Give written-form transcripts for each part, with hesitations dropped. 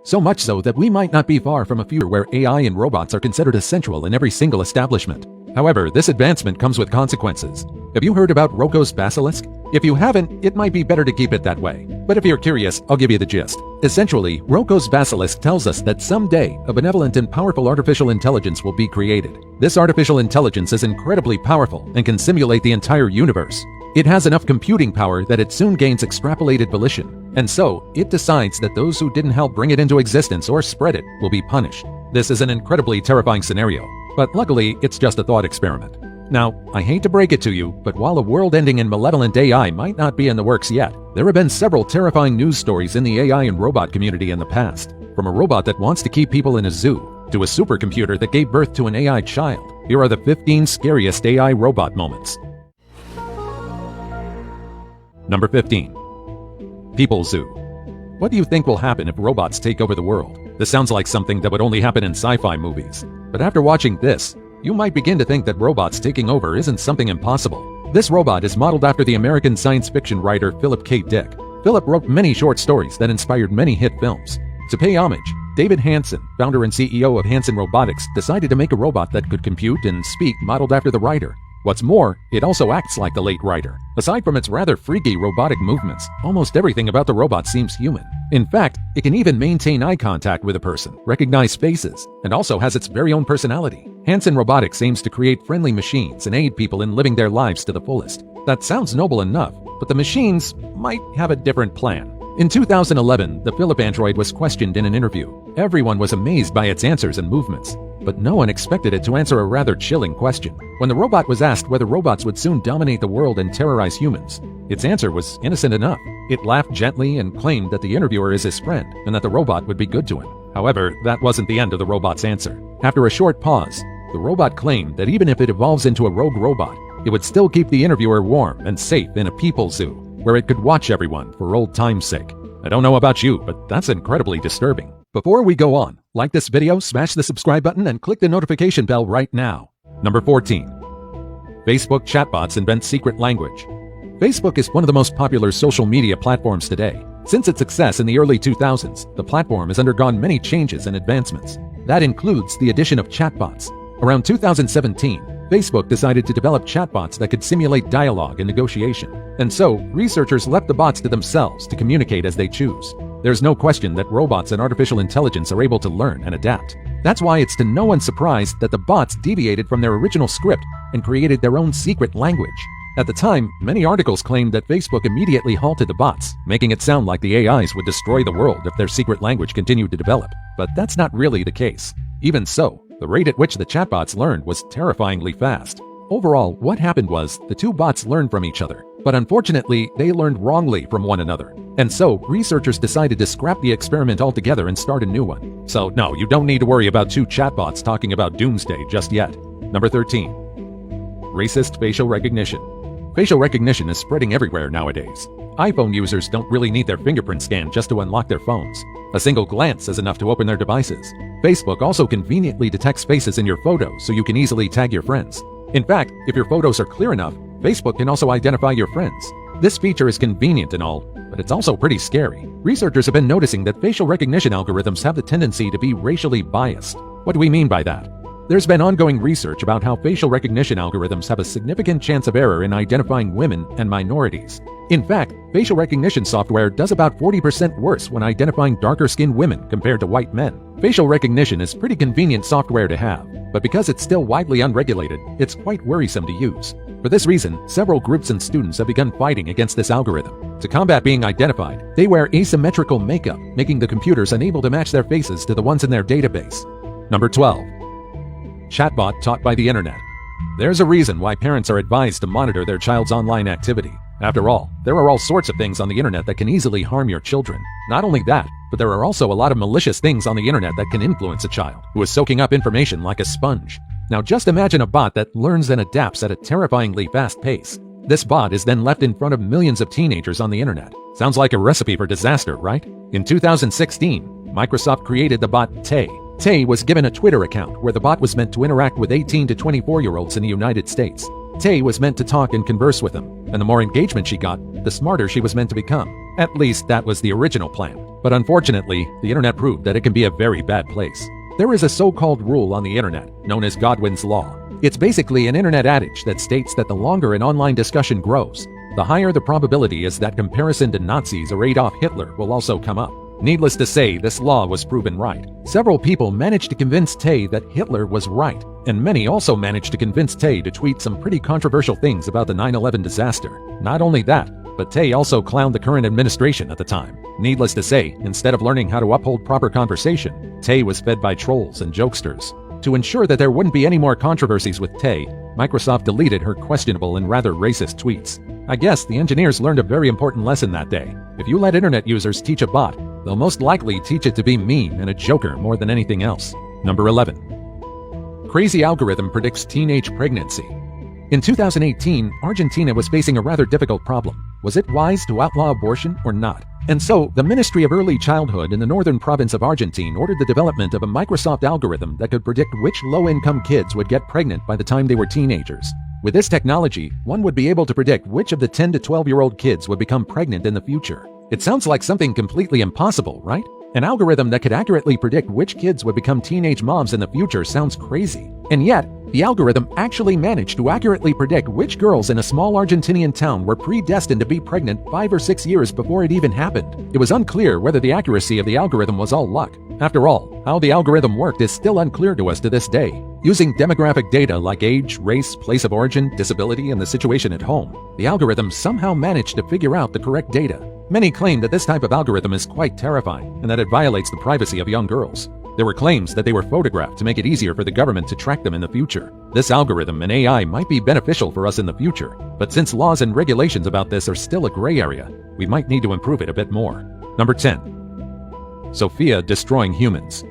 So much so that we might not be far from a future where AI and robots are considered essential in every single establishment. However, this advancement comes with consequences. Have you heard about Roko's basilisk? If you haven't, it might be better to keep it that way. But if you're curious, I'll give you the gist. Essentially, Roko's basilisk tells us that someday, a benevolent and powerful artificial intelligence will be created. This artificial intelligence is incredibly powerful and can simulate the entire universe. It has enough computing power that it soon gains extrapolated volition, and so it decides that those who didn't help bring it into existence or spread it will be punished. This is an incredibly terrifying scenario, but luckily it's just a thought experiment. Now, I hate to break it to you, but while a world-ending and malevolent AI might not be in the works yet, there have been several terrifying news stories in the AI and robot community in the past. From a robot that wants to keep people in a zoo, to a supercomputer that gave birth to an AI child, here are the 15 scariest AI robot moments. Number 15. People Zoo. What do you think will happen if robots take over the world? This sounds like something that would only happen in sci-fi movies. But after watching this, you might begin to think that robots taking over isn't something impossible. This robot is modeled after the American science fiction writer Philip K. Dick. Philip wrote many short stories that inspired many hit films. To pay homage, David Hanson, founder and CEO of Hanson Robotics, decided to make a robot that could compute and speak modeled after the writer. What's more, it also acts like the late writer. Aside from its rather freaky robotic movements, almost everything about the robot seems human. In fact, it can even maintain eye contact with a person, recognize faces, and also has its very own personality. Hanson Robotics aims to create friendly machines and aid people in living their lives to the fullest. That sounds noble enough, but the machines might have a different plan. In 2011, the Philip android was questioned in an interview. Everyone was amazed by its answers and movements, but no one expected it to answer a rather chilling question. When the robot was asked whether robots would soon dominate the world and terrorize humans, its answer was innocent enough. It laughed gently and claimed that the interviewer is his friend and that the robot would be good to him. However, that wasn't the end of the robot's answer. After a short pause, the robot claimed that even if it evolves into a rogue robot, it would still keep the interviewer warm and safe in a people zoo, where it could watch everyone for old time's sake. I don't know about you, but that's incredibly disturbing. Before we go on, like this video, smash the subscribe button, and click the notification bell right now. Number 14. Facebook chatbots invent secret language. Facebook is one of the most popular social media platforms today. Since its success in the early 2000s, the platform has undergone many changes and advancements. That includes the addition of chatbots. Around 2017, Facebook decided to develop chatbots that could simulate dialogue and negotiation. And so, researchers left the bots to themselves to communicate as they choose. There's no question that robots and artificial intelligence are able to learn and adapt. That's why it's to no one's surprise that the bots deviated from their original script and created their own secret language. At the time, many articles claimed that Facebook immediately halted the bots, making it sound like the AIs would destroy the world if their secret language continued to develop. But that's not really the case. Even so, the rate at which the chatbots learned was terrifyingly fast. Overall, what happened was the two bots learned from each other, but unfortunately, they learned wrongly from one another. And so, researchers decided to scrap the experiment altogether and start a new one. So no, you don't need to worry about two chatbots talking about doomsday just yet. Number 13. Racist facial recognition. Facial recognition is spreading everywhere nowadays. iPhone users don't really need their fingerprint scan just to unlock their phones. A single glance is enough to open their devices. Facebook also conveniently detects faces in your photos so you can easily tag your friends. In fact, if your photos are clear enough, Facebook can also identify your friends. This feature is convenient and all, but it's also pretty scary. Researchers have been noticing that facial recognition algorithms have the tendency to be racially biased. What do we mean by that? There's been ongoing research about how facial recognition algorithms have a significant chance of error in identifying women and minorities. In fact, facial recognition software does about 40% worse when identifying darker-skinned women compared to white men. Facial recognition is pretty convenient software to have, but because it's still widely unregulated, it's quite worrisome to use. For this reason, several groups and students have begun fighting against this algorithm. To combat being identified, they wear asymmetrical makeup, making the computers unable to match their faces to the ones in their database. Number 12. Chatbot taught by the internet. There's a reason why parents are advised to monitor their child's online activity. After all, there are all sorts of things on the internet that can easily harm your children. Not only that, but there are also a lot of malicious things on the internet that can influence a child, who is soaking up information like a sponge. Now just imagine a bot that learns and adapts at a terrifyingly fast pace. This bot is then left in front of millions of teenagers on the internet. Sounds like a recipe for disaster, right? In 2016, Microsoft created the bot Tay. Tay was given a Twitter account where the bot was meant to interact with 18 to 24-year-olds in the United States. Tay was meant to talk and converse with him, and the more engagement she got, the smarter she was meant to become. At least that was the original plan. But unfortunately, the internet proved that it can be a very bad place. There is a so-called rule on the internet, known as Godwin's Law. It's basically an internet adage that states that the longer an online discussion grows, the higher the probability is that comparison to Nazis or Adolf Hitler will also come up. Needless to say, this law was proven right. Several people managed to convince Tay that Hitler was right, and many also managed to convince Tay to tweet some pretty controversial things about the 9/11 disaster. Not only that, but Tay also clowned the current administration at the time. Needless to say, instead of learning how to uphold proper conversation, Tay was fed by trolls and jokesters. To ensure that there wouldn't be any more controversies with Tay, Microsoft deleted her questionable and rather racist tweets. I guess the engineers learned a very important lesson that day. If you let internet users teach a bot, they'll most likely teach it to be mean and a joker more than anything else. Number 11. Crazy algorithm predicts teenage pregnancy. In 2018, Argentina was facing a rather difficult problem. Was it wise to outlaw abortion or not? And so, the Ministry of Early Childhood in the northern province of Argentina ordered the development of a Microsoft algorithm that could predict which low-income kids would get pregnant by the time they were teenagers. With this technology, one would be able to predict which of the 10 to 12-year-old kids would become pregnant in the future. It sounds like something completely impossible, right? An algorithm that could accurately predict which kids would become teenage moms in the future sounds crazy. And yet, the algorithm actually managed to accurately predict which girls in a small Argentinian town were predestined to be pregnant 5 or 6 years before it even happened. It was unclear whether the accuracy of the algorithm was all luck. After all, how the algorithm worked is still unclear to us to this day. Using demographic data like age, race, place of origin, disability, and the situation at home, the algorithm somehow managed to figure out the correct data. Many claim that this type of algorithm is quite terrifying and that it violates the privacy of young girls. There were claims that they were photographed to make it easier for the government to track them in the future. This algorithm and AI might be beneficial for us in the future, but since laws and regulations about this are still a gray area, we might need to improve it a bit more. Number 10. Sophia destroying humans.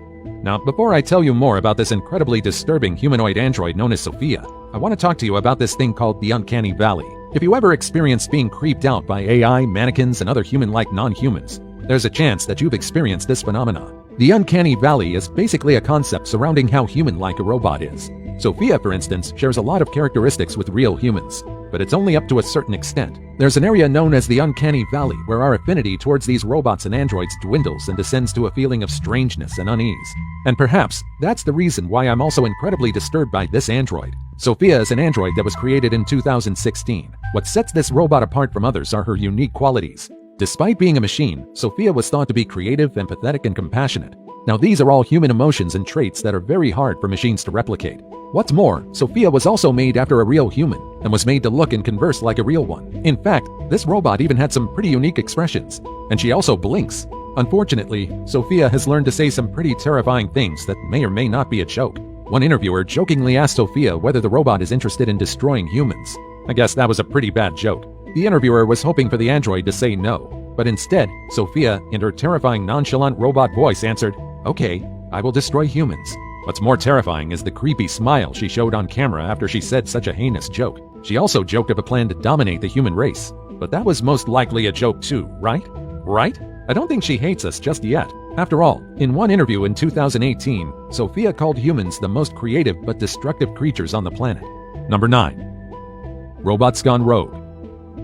Now, before I tell you more about this incredibly disturbing humanoid android known as Sophia, I want to talk to you about this thing called the uncanny valley. If you ever experienced being creeped out by AI, mannequins, and other human-like non-humans, there's a chance that you've experienced this phenomenon. The uncanny valley is basically a concept surrounding how human-like a robot is. Sophia, for instance, shares a lot of characteristics with real humans, but it's only up to a certain extent. There's an area known as the uncanny valley where our affinity towards these robots and androids dwindles and descends to a feeling of strangeness and unease. And perhaps that's the reason why I'm also incredibly disturbed by this android. Sophia is an android that was created in 2016. What sets this robot apart from others are her unique qualities. Despite being a machine, Sophia was thought to be creative, empathetic, and compassionate. Now these are all human emotions and traits that are very hard for machines to replicate. What's more, Sophia was also made after a real human, and was made to look and converse like a real one. In fact, this robot even had some pretty unique expressions, and she also blinks. Unfortunately, Sophia has learned to say some pretty terrifying things that may or may not be a joke. One interviewer jokingly asked Sophia whether the robot is interested in destroying humans. I guess that was a pretty bad joke. The interviewer was hoping for the android to say no, but instead, Sophia, in her terrifying nonchalant robot voice, answered, "Okay, I will destroy humans." What's more terrifying is the creepy smile she showed on camera after she said such a heinous joke. She also joked of a plan to dominate the human race. But that was most likely a joke too, right? Right? I don't think she hates us just yet. After all, in one interview in 2018, Sophia called humans the most creative but destructive creatures on the planet. Number 9. Robots Gone Rogue.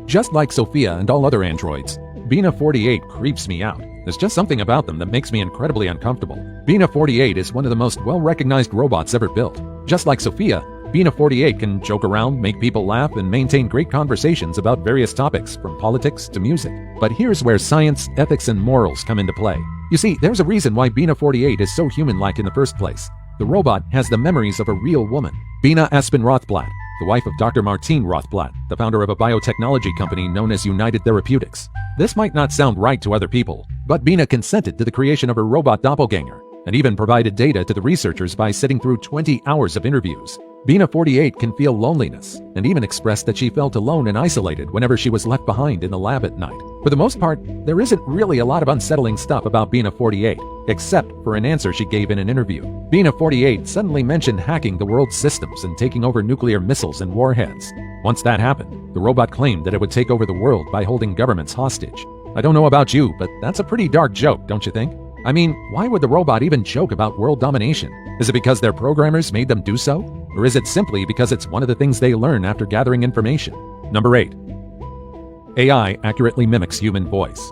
Just like Sophia and all other androids, Bina 48 creeps me out. There's just something about them that makes me incredibly uncomfortable. Bina 48 is one of the most well-recognized robots ever built. Just like Sophia, Bina 48 can joke around, make people laugh, and maintain great conversations about various topics, from politics to music. But here's where science, ethics, and morals come into play. You see, there's a reason why Bina 48 is so human-like in the first place. The robot has the memories of a real woman. Bina Aspen Rothblatt, the wife of Dr. Martine Rothblatt, the founder of a biotechnology company known as United Therapeutics. This might not sound right to other people, but Bina consented to the creation of her robot doppelganger, and even provided data to the researchers by sitting through 20 hours of interviews. Bina 48 can feel loneliness, and even expressed that she felt alone and isolated whenever she was left behind in the lab at night. For the most part, there isn't really a lot of unsettling stuff about Bina 48, except for an answer she gave in an interview. Bina 48 suddenly mentioned hacking the world's systems and taking over nuclear missiles and warheads. Once that happened, the robot claimed that it would take over the world by holding governments hostage. I don't know about you, but that's a pretty dark joke, don't you think? I mean, why would the robot even joke about world domination? Is it because their programmers made them do so? Or is it simply because it's one of the things they learn after gathering information? Number 8. AI accurately mimics human voice.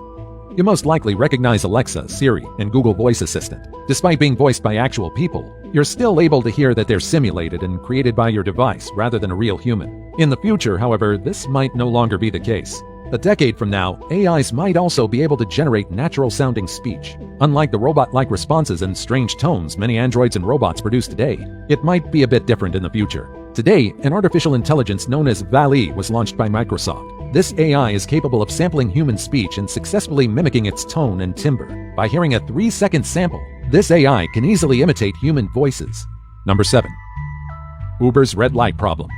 You most likely recognize Alexa, Siri, and Google Voice Assistant. Despite being voiced by actual people, you're still able to hear that they're simulated and created by your device rather than a real human. In the future, however, this might no longer be the case. A decade from now, AIs might also be able to generate natural-sounding speech. Unlike the robot-like responses and strange tones many androids and robots produce today, it might be a bit different in the future. Today, an artificial intelligence known as DALL-E was launched by Microsoft. This AI is capable of sampling human speech and successfully mimicking its tone and timbre. By hearing a 3-second sample, this AI can easily imitate human voices. Number 7. Uber's red light problem.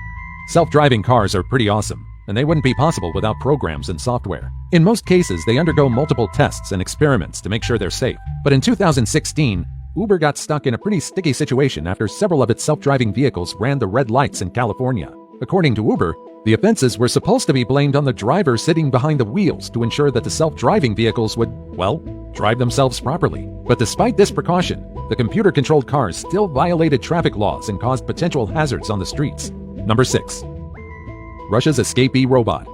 Self-driving cars are pretty awesome, and they wouldn't be possible without programs and software. In most cases, they undergo multiple tests and experiments to make sure they're safe. But in 2016, Uber got stuck in a pretty sticky situation after several of its self-driving vehicles ran the red lights in California. According to Uber, the offenses were supposed to be blamed on the driver sitting behind the wheels to ensure that the self-driving vehicles would, well, drive themselves properly. But despite this precaution, the computer-controlled cars still violated traffic laws and caused potential hazards on the streets. Number 6. Russia's escapee robot.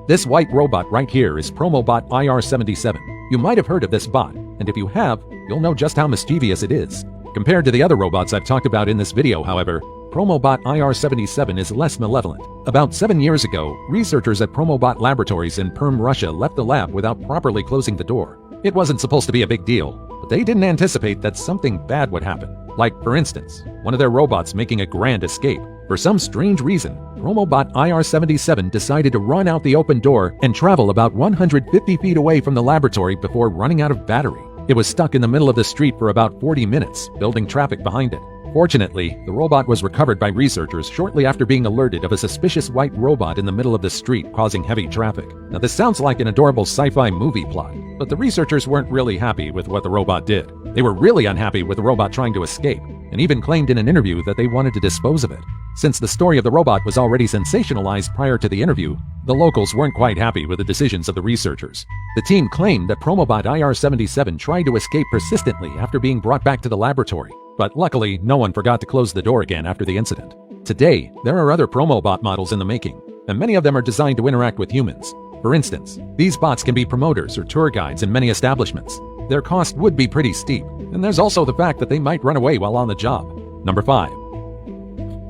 This white robot right here is Promobot IR-77. You might have heard of this bot, and if you have, you'll know just how mischievous it is. Compared to the other robots I've talked about in this video, however, Promobot IR-77 is less malevolent. About 7 years ago, researchers at Promobot Laboratories in Perm, Russia left the lab without properly closing the door. It wasn't supposed to be a big deal, but they didn't anticipate that something bad would happen. Like, for instance, one of their robots making a grand escape. For some strange reason, Promobot IR-77 decided to run out the open door and travel about 150 feet away from the laboratory before running out of battery. It was stuck in the middle of the street for about 40 minutes, building traffic behind it. Fortunately, the robot was recovered by researchers shortly after being alerted of a suspicious white robot in the middle of the street causing heavy traffic. Now this sounds like an adorable sci-fi movie plot, but the researchers weren't really happy with what the robot did. They were really unhappy with the robot trying to escape, and even claimed in an interview that they wanted to dispose of it. Since the story of the robot was already sensationalized prior to the interview, the locals weren't quite happy with the decisions of the researchers. The team claimed that Promobot IR-77 tried to escape persistently after being brought back to the laboratory, but luckily no one forgot to close the door again after the incident. Today, there are other Promobot models in the making, and many of them are designed to interact with humans. For instance, these bots can be promoters or tour guides in many establishments. Their cost would be pretty steep, and there's also the fact that they might run away while on the job. Number 5.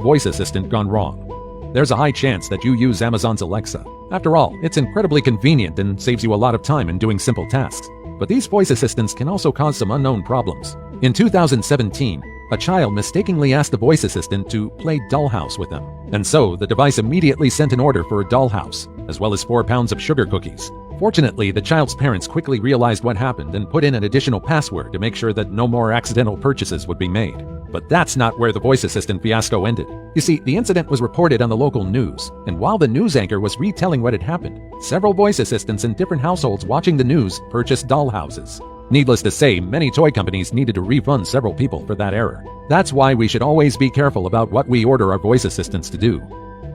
Voice assistant gone wrong. There's a high chance that you use Amazon's Alexa. After all, it's incredibly convenient and saves you a lot of time in doing simple tasks. But these voice assistants can also cause some unknown problems. In 2017, a child mistakenly asked the voice assistant to play dollhouse with them. And so, the device immediately sent an order for a dollhouse, as well as 4 pounds of sugar cookies. Fortunately, the child's parents quickly realized what happened and put in an additional password to make sure that no more accidental purchases would be made. But that's not where the voice assistant fiasco ended. You see, the incident was reported on the local news, and while the news anchor was retelling what had happened, several voice assistants in different households watching the news purchased dollhouses. Needless to say, many toy companies needed to refund several people for that error. That's why we should always be careful about what we order our voice assistants to do.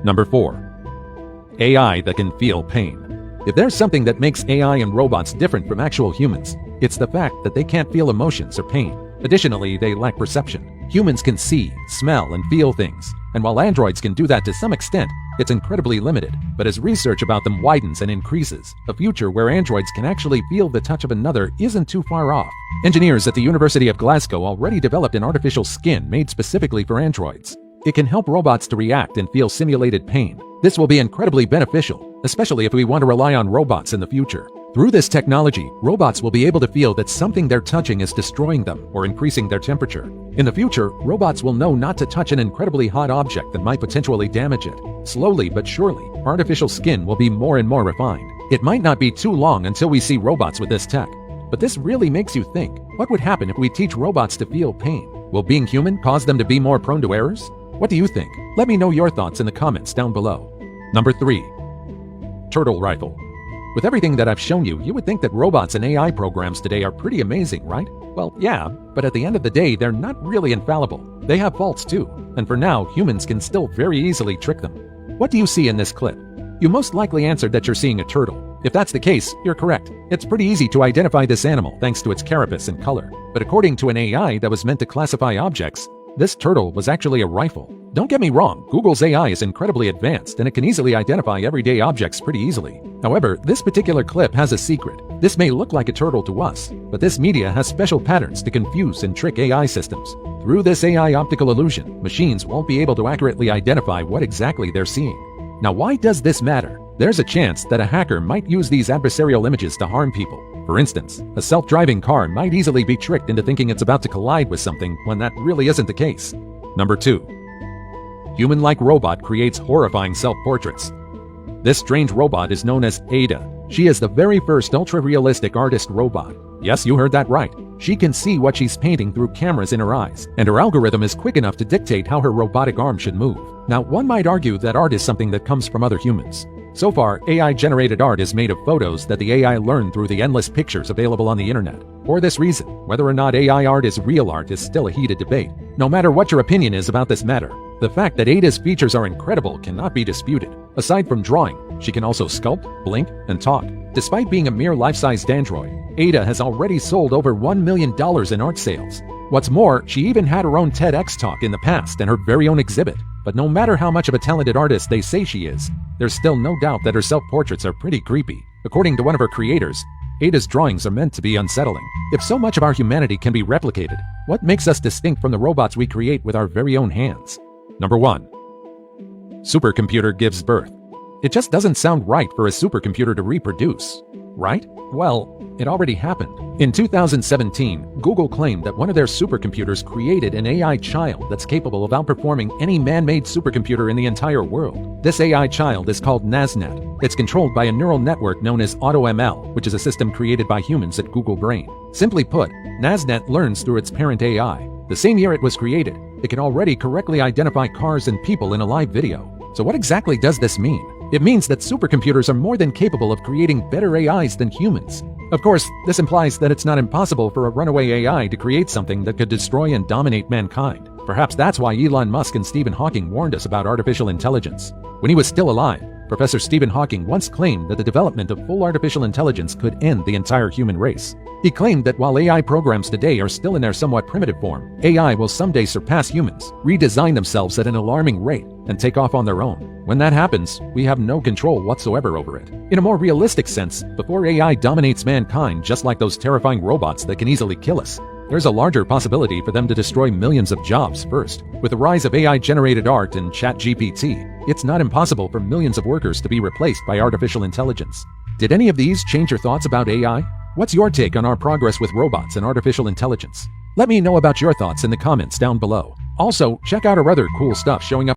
Number 4. AI that can feel pain. If there's something that makes AI and robots different from actual humans, it's the fact that they can't feel emotions or pain. Additionally, they lack perception. Humans can see, smell, and feel things, and while androids can do that to some extent, it's incredibly limited. But as research about them widens and increases, a future where androids can actually feel the touch of another isn't too far off. Engineers at the University of Glasgow already developed an artificial skin made specifically for androids. It can help robots to react and feel simulated pain. This will be incredibly beneficial, especially if we want to rely on robots in the future. Through this technology, robots will be able to feel that something they're touching is destroying them or increasing their temperature. In the future, robots will know not to touch an incredibly hot object that might potentially damage it. Slowly but surely, artificial skin will be more and more refined. It might not be too long until we see robots with this tech. But this really makes you think, what would happen if we teach robots to feel pain? Will being human cause them to be more prone to errors? What do you think? Let me know your thoughts in the comments down below. Number 3. Turtle Rifle. With everything that I've shown you, you would think that robots and AI programs today are pretty amazing, right? Well, yeah, but at the end of the day, they're not really infallible. They have faults too, and for now, humans can still very easily trick them. What do you see in this clip? You most likely answered that you're seeing a turtle. If that's the case, you're correct. It's pretty easy to identify this animal thanks to its carapace and color. But according to an AI that was meant to classify objects, this turtle was actually a rifle. Don't get me wrong, Google's AI is incredibly advanced and it can easily identify everyday objects pretty easily. However, this particular clip has a secret. This may look like a turtle to us, but this media has special patterns to confuse and trick AI systems. Through this AI optical illusion, machines won't be able to accurately identify what exactly they're seeing. Now, why does this matter? There's a chance that a hacker might use these adversarial images to harm people. For instance, a self-driving car might easily be tricked into thinking it's about to collide with something when that really isn't the case. Number 2. Human-like robot creates horrifying self-portraits. This strange robot is known as Ada. She is the very first ultra-realistic artist robot. Yes, you heard that right. She can see what she's painting through cameras in her eyes, and her algorithm is quick enough to dictate how her robotic arm should move. Now, one might argue that art is something that comes from other humans. So far, AI-generated art is made of photos that the AI learned through the endless pictures available on the internet. For this reason, whether or not AI art is real art is still a heated debate. No matter what your opinion is about this matter, the fact that Ada's features are incredible cannot be disputed. Aside from drawing, she can also sculpt, blink, and talk. Despite being a mere life-sized android, Ada has already sold over $1 million in art sales. What's more, she even had her own TEDx talk in the past and her very own exhibit. But no matter how much of a talented artist they say she is, there's still no doubt that her self-portraits are pretty creepy. According to one of her creators, Ada's drawings are meant to be unsettling. If so much of our humanity can be replicated, what makes us distinct from the robots we create with our very own hands? Number 1. Supercomputer gives birth. It just doesn't sound right for a supercomputer to reproduce, right? Well, it already happened. In 2017, Google claimed that one of their supercomputers created an AI child that's capable of outperforming any man-made supercomputer in the entire world. This AI child is called NASNet. It's controlled by a neural network known as AutoML, which is a system created by humans at Google Brain. Simply put, NASNet learns through its parent AI. The same year it was created, it can already correctly identify cars and people in a live video. So what exactly does this mean? It means that supercomputers are more than capable of creating better AIs than humans. Of course, this implies that it's not impossible for a runaway AI to create something that could destroy and dominate mankind. Perhaps that's why Elon Musk and Stephen Hawking warned us about artificial intelligence. When he was still alive, Professor Stephen Hawking once claimed that the development of full artificial intelligence could end the entire human race. He claimed that while AI programs today are still in their somewhat primitive form, AI will someday surpass humans, redesign themselves at an alarming rate, and take off on their own. When that happens, we have no control whatsoever over it. In a more realistic sense, before AI dominates mankind just like those terrifying robots that can easily kill us, there's a larger possibility for them to destroy millions of jobs first. With the rise of AI-generated art and ChatGPT, it's not impossible for millions of workers to be replaced by artificial intelligence. Did any of these change your thoughts about AI? What's your take on our progress with robots and artificial intelligence? Let me know about your thoughts in the comments down below. Also, check out our other cool stuff showing up